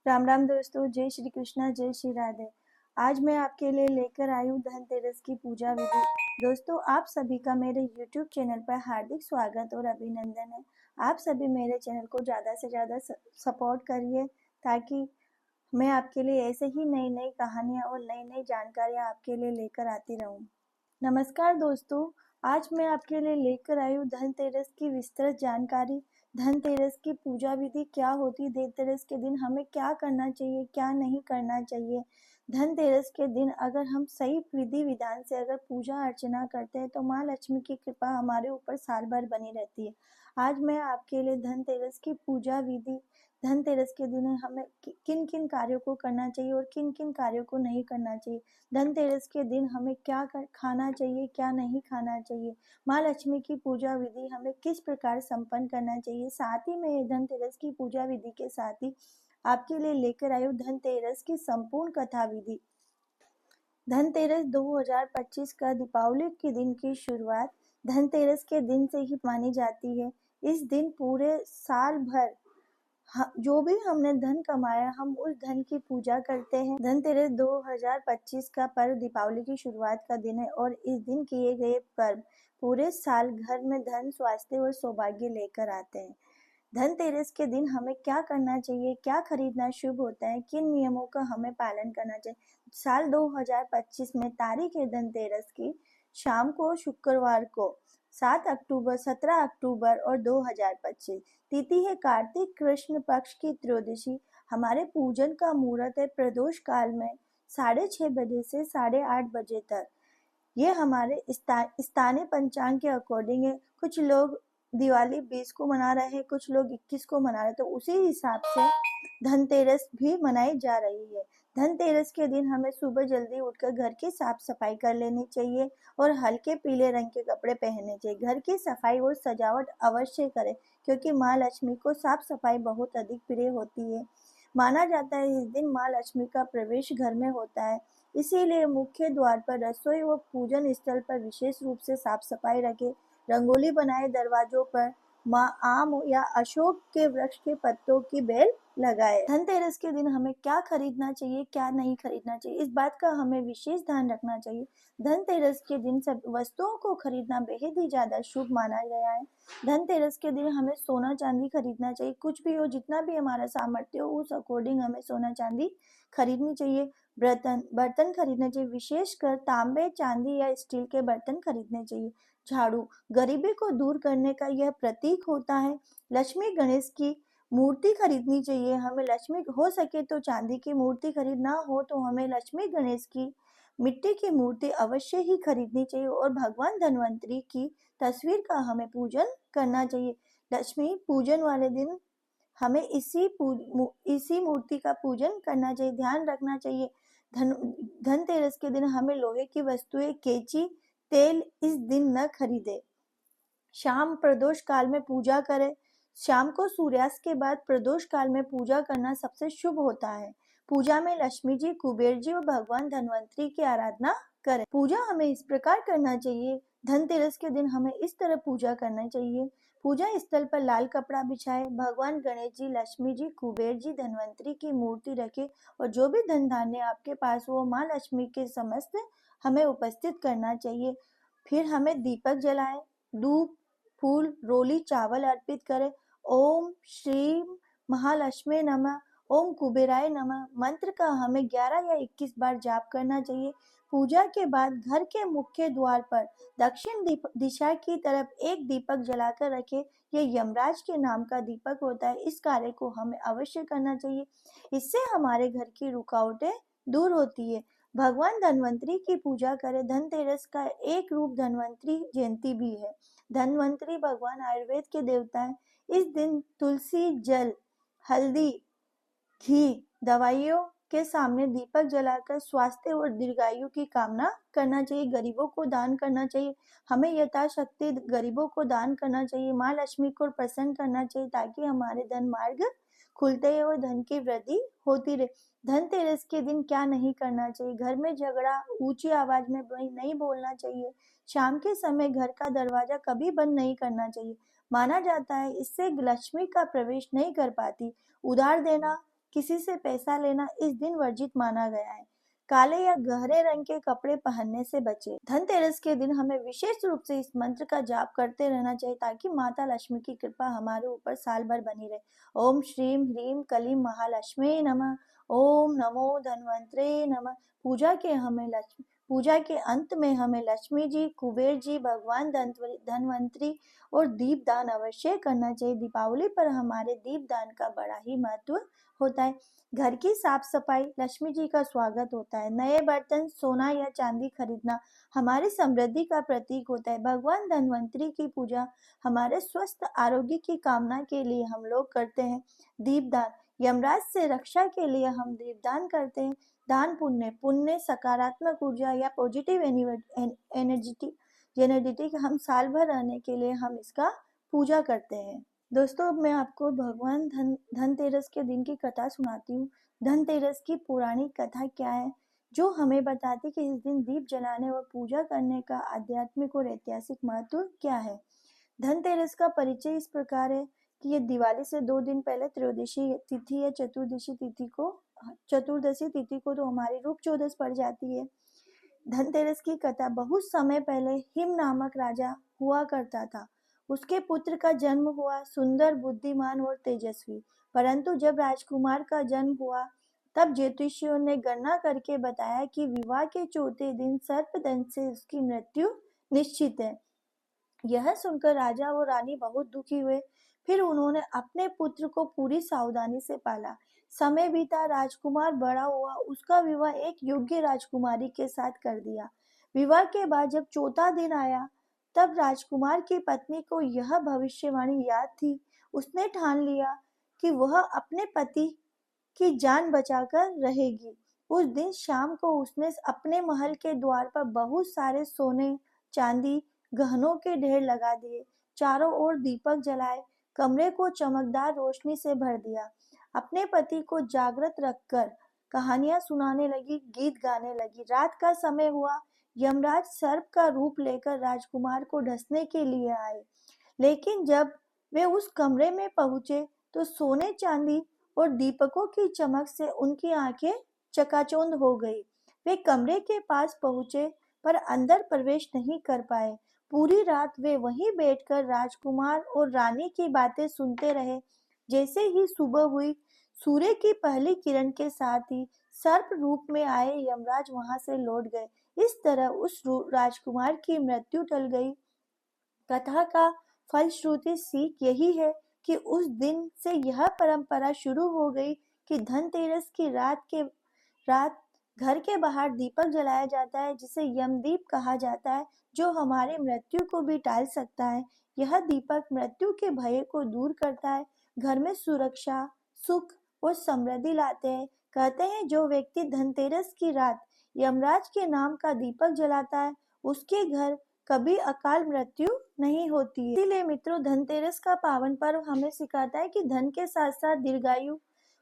राम राम दोस्तों, जय श्री कृष्णा, जय श्री राधे। आज मैं आपके लिए लेकर आई हूँ धनतेरस की पूजा विधि। दोस्तों, आप सभी का मेरे YouTube चैनल पर हार्दिक स्वागत और अभिनंदन है। आप सभी मेरे चैनल को ज़्यादा से ज़्यादा सपोर्ट करिए ताकि मैं आपके लिए ऐसे ही नई नई कहानियाँ और नई नई जानकारियाँ आपके लिए लेकर आती रहूँ। नमस्कार दोस्तों, आज मैं आपके लिए लेकर आई हूँ धनतेरस की विस्तृत जानकारी। धनतेरस की पूजा विधि क्या होती है, धनतेरस के दिन हमें क्या करना चाहिए, क्या नहीं करना चाहिए। धनतेरस के दिन अगर हम सही विधि विधान से अगर पूजा अर्चना करते हैं तो माँ लक्ष्मी की कृपा हमारे ऊपर साल भर बनी रहती है। आज मैं आपके लिए धनतेरस की पूजा विधि, धनतेरस के दिन हमें किन किन कार्यों को करना चाहिए और किन किन कार्यों को नहीं करना चाहिए। धनतेरस के दिन हमें क्या खाना चाहिए, क्या नहीं खाना चाहिए। माँ लक्ष्मी की पूजा विधि हमें किस प्रकार संपन्न करना चाहिए। साथ ही में धनतेरस की पूजा विधि के साथ ही आपके लिए लेकर आई हूँ धनतेरस की संपूर्ण कथा विधि। धनतेरस 2025 का दीपावली के दिन की शुरुआत धनतेरस के दिन से ही मानी जाती है। इस दिन पूरे साल भर जो भी हमने धन कमाया हम उस धन की पूजा करते हैं। धनतेरस 2025 का पर्व दीपावली की शुरुआत का दिन है और इस दिन किए गए पर्व पूरे साल घर में धन, स्वास्थ्य और सौभाग्य लेकर आते हैं। धनतेरस के दिन हमें क्या करना चाहिए, क्या खरीदना शुभ होता है, किन नियमों का हमें पालन करना चाहिए। साल 2025 में तारीख है धनतेरस की शाम को शुक्रवार को 7 अक्टूबर, 17 अक्टूबर और 2025। तिथि है कार्तिक कृष्ण पक्ष की त्रयोदशी। हमारे पूजन का मुहूर्त है प्रदोष काल में 6:30 बजे से 8:30 बजे तक। ये हमारे स्थानीय पंचांग के अकॉर्डिंग है। कुछ लोग दिवाली 20 को मना रहे हैं, कुछ लोग 21 को मना रहे हैं, तो उसी हिसाब से धनतेरस भी मनाई जा रही है। धनतेरस के दिन हमें सुबह जल्दी उठकर घर की साफ सफाई कर लेनी चाहिए और हल्के पीले रंग के कपड़े पहनने चाहिए। घर की सफाई और सजावट अवश्य करें क्योंकि माँ लक्ष्मी को साफ सफाई बहुत अधिक प्रिय होती है। माना जाता है इस दिन माँ लक्ष्मी का प्रवेश घर में होता है, इसीलिए मुख्य द्वार पर, रसोई व पूजन स्थल पर विशेष रूप से साफ सफाई रखें। रंगोली बनाए, दरवाजों पर माँ आम या अशोक के वृक्ष के पत्तों की बेल लगाए। धनतेरस के दिन हमें क्या खरीदना चाहिए, क्या नहीं खरीदना चाहिए, इस बात का हमें विशेष ध्यान रखना चाहिए। धनतेरस के दिन सब वस्तुओं को खरीदना बेहद ही ज्यादा शुभ माना गया है। धनतेरस के दिन हमें सोना चांदी खरीदना चाहिए। कुछ भी हो, जितना भी हमारा सामर्थ्य हो उस अकॉर्डिंग हमें सोना चांदी खरीदनी चाहिए। बर्तन खरीदने चाहिए, विशेषकर तांबे, चांदी या स्टील के बर्तन खरीदने चाहिए। झाड़ू गरीबी को दूर करने का यह प्रतीक होता है। लक्ष्मी गणेश की मूर्ति खरीदनी चाहिए। हमें लक्ष्मी, हो सके तो चांदी की मूर्ति खरीद, ना हो तो हमें लक्ष्मी गणेश की मिट्टी की मूर्ति अवश्य ही खरीदनी चाहिए और भगवान धन्वंतरी की तस्वीर का हमें पूजन करना चाहिए। लक्ष्मी पूजन वाले दिन हमें इसी मूर्ति का पूजन करना चाहिए। ध्यान रखना चाहिए धनतेरस के दिन हमें लोहे की वस्तुएं, कैंची, तेल इस दिन न खरीदे। शाम प्रदोष काल में पूजा करें। शाम को सूर्यास्त के बाद प्रदोष काल में पूजा करना सबसे शुभ होता है। पूजा में लक्ष्मी जी, कुबेर जी और भगवान धन्वंतरी की आराधना करें। पूजा हमें इस प्रकार करना चाहिए। धनतेरस के दिन हमें इस तरह पूजा करना चाहिए। पूजा स्थल पर लाल कपड़ा बिछाए, भगवान गणेश जी, लक्ष्मी जी, कुबेर जी, धन्वंतरी की मूर्ति रखे और जो भी धन धान्य आपके पास वो माँ लक्ष्मी के समस्त हमें उपस्थित करना चाहिए। फिर हमें दीपक जलाएं, धूप, फूल, रोली, चावल अर्पित करें। ओम श्री महालक्ष्मी नमः, ओम कुबेराय नमः मंत्र का हमें 11 या 21 बार जाप करना चाहिए। पूजा के बाद घर के मुख्य द्वार पर दक्षिण दिशा की तरफ एक दीपक जलाकर रखें। यह यमराज के नाम का दीपक होता है। इस कार्य को हमें अवश्य करना चाहिए। इससे हमारे घर की रुकावटें दूर होती है। भगवान धन्वंतरी की पूजा करें। धनतेरस का एक रूप धन्वंतरी जयंती भी है। धन्वंतरी भगवान आयुर्वेद के देवता हैं। इस दिन तुलसी, जल, हल्दी, घी, दवाइयों के सामने दीपक जलाकर स्वास्थ्य और दीर्घायु की कामना करना चाहिए। गरीबों को दान करना चाहिए। हमें यथाशक्ति गरीबों को दान करना चाहिए। माँ लक्ष्मी को प्रसन्न करना चाहिए ताकि हमारे धन मार्ग खुलते हैं और धन की वृद्धि होती रहे। धनतेरस के दिन क्या नहीं करना चाहिए। घर में झगड़ा, ऊंची आवाज में नहीं बोलना चाहिए। शाम के समय घर का दरवाजा कभी बंद नहीं करना चाहिए। माना जाता है इससे लक्ष्मी का प्रवेश नहीं कर पाती। उधार देना किसी से पैसा लेना इस दिन वर्जित माना गया है। काले या गहरे रंग के कपड़े पहनने से बचे। धनतेरस के दिन हमें विशेष रूप से इस मंत्र का जाप करते रहना चाहिए ताकि माता लक्ष्मी की कृपा हमारे ऊपर साल भर बनी रहे। ओम श्रीम ह्रीम कलीम महालक्ष्मी नमः। ओम नमो धन्वंतरे नमः। पूजा के अंत में हमें लक्ष्मी जी, कुबेर जी, भगवान धन्वंतरी और दीपदान अवश्य करना चाहिए। दीपावली पर हमारे दीपदान का बड़ा ही महत्व होता है। घर की साफ सफाई, लक्ष्मी जी का स्वागत होता है। नए बर्तन, सोना या चांदी खरीदना हमारी समृद्धि का प्रतीक होता है। भगवान धन्वंतरी की पूजा हमारे स्वस्थ आरोग्य की कामना के लिए हम लोग करते हैं। दीपदान, यमराज से रक्षा के लिए हम दीपदान करते हैं। दान पुण्य सकारात्मक ऊर्जा या पॉजिटिव एनर्जेटिक हम साल भर रहने के लिए हम इसका पूजा करते हैं। दोस्तों, अब मैं आपको भगवान धनतेरस के दिन की कथा सुनाती हूँ। धनतेरस की पौराणिक कथा क्या है, जो हमें बताती कि इस दिन दीप जलाने और पूजा करने का आध्यात्मिक और ऐतिहासिक महत्व क्या है। धनतेरस का परिचय इस प्रकार है कि ये दिवाली से 2 दिन पहले त्रयोदशी तिथि या चतुर्दशी तिथि को तो हमारी रूप चौदस पड़ जाती है। धनतेरस की कथा, बहुत समय पहले हिम नामक राजा हुआ करता था। उसके पुत्र का जन्म हुआ, सुंदर, बुद्धिमान और तेजस्वी। परंतु जब राजकुमार का जन्म हुआ तब ज्योतिषियों ने गणना करके बताया कि विवाह के चौथे दिन सर्पदंश से उसकी मृत्यु निश्चित है। यह सुनकर राजा और रानी बहुत दुखी हुए। फिर उन्होंने अपने पुत्र को पूरी सावधानी से पाला। समय बीता, राजकुमार बड़ा हुआ, उसका विवाह एक योग्य राजकुमारी के साथ कर दिया। विवाह के बाद जब चौथा दिन आया तब राजकुमार की पत्नी को यह भविष्यवाणी याद थी। उसने ठान लिया कि वह अपने पति की जान बचाकर रहेगी। उस दिन शाम को उसने अपने महल के द्वार पर बहुत सारे सोने, चांदी, गहनों के ढेर लगा दिए। चारों ओर दीपक जलाए, कमरे को चमकदार रोशनी से भर दिया। अपने पति को जागृत रखकर कहानियां सुनाने लगी, गीत गाने लगी। रात का समय हुआ, यमराज सर्प का रूप लेकर राजकुमार को ढसने के लिए आए। लेकिन जब वे उस कमरे में पहुंचे तो सोने, चांदी और दीपकों की चमक से उनकी आंखें चकाचौंध हो गई। वे कमरे के पास पहुंचे पर अंदर प्रवेश नहीं कर पाए। पूरी रात वे वहीं बैठकर राजकुमार और रानी की बातें सुनते रहे। जैसे ही सुबह हुई, सूर्य की पहली किरण के साथ ही सर्प रूप में आए यमराज वहां से लौट गए। इस तरह उस राजकुमार की मृत्यु टल गई। कथा का फलश्रुति सीख यही है कि उस दिन से यह परंपरा शुरू हो गई कि धनतेरस की रात घर के बाहर दीपक जलाया जाता है, जिसे यमदीप कहा जाता है, जो हमारी मृत्यु को भी टाल सकता है। यह दीपक मृत्यु के भय को दूर करता है, घर में सुरक्षा, सुख और समृद्धि लाते हैं। कहते हैं जो व्यक्ति धनतेरस की रात यमराज के नाम का दीपक जलाता है, उसके घर कभी अकाल मृत्यु नहीं होती है। इसीलिए मित्रों, धनतेरस का पावन पर्व हमें सिखाता है कि धन के साथ साथ दीर्घायु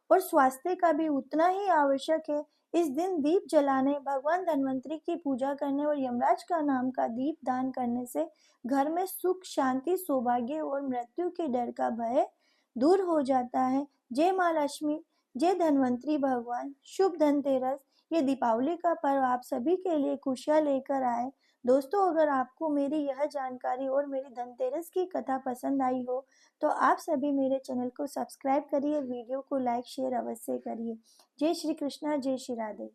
और स्वास्थ्य का भी उतना ही आवश्यक है। इस दिन दीप जलाने, भगवान धन्वंतरी की पूजा करने और यमराज का नाम का दीप दान करने से घर में सुख, शांति, सौभाग्य और मृत्यु के डर का भय दूर हो जाता है। जय माँ लक्ष्मी, जय धन्वंतरी भगवान। शुभ धनतेरस। ये दीपावली का पर्व आप सभी के लिए खुशियाँ लेकर आए। दोस्तों, अगर आपको मेरी यह जानकारी और मेरी धनतेरस की कथा पसंद आई हो तो आप सभी मेरे चैनल को सब्सक्राइब करिए, वीडियो को लाइक शेयर अवश्य करिए। जय श्री कृष्णा, जय श्री राधे।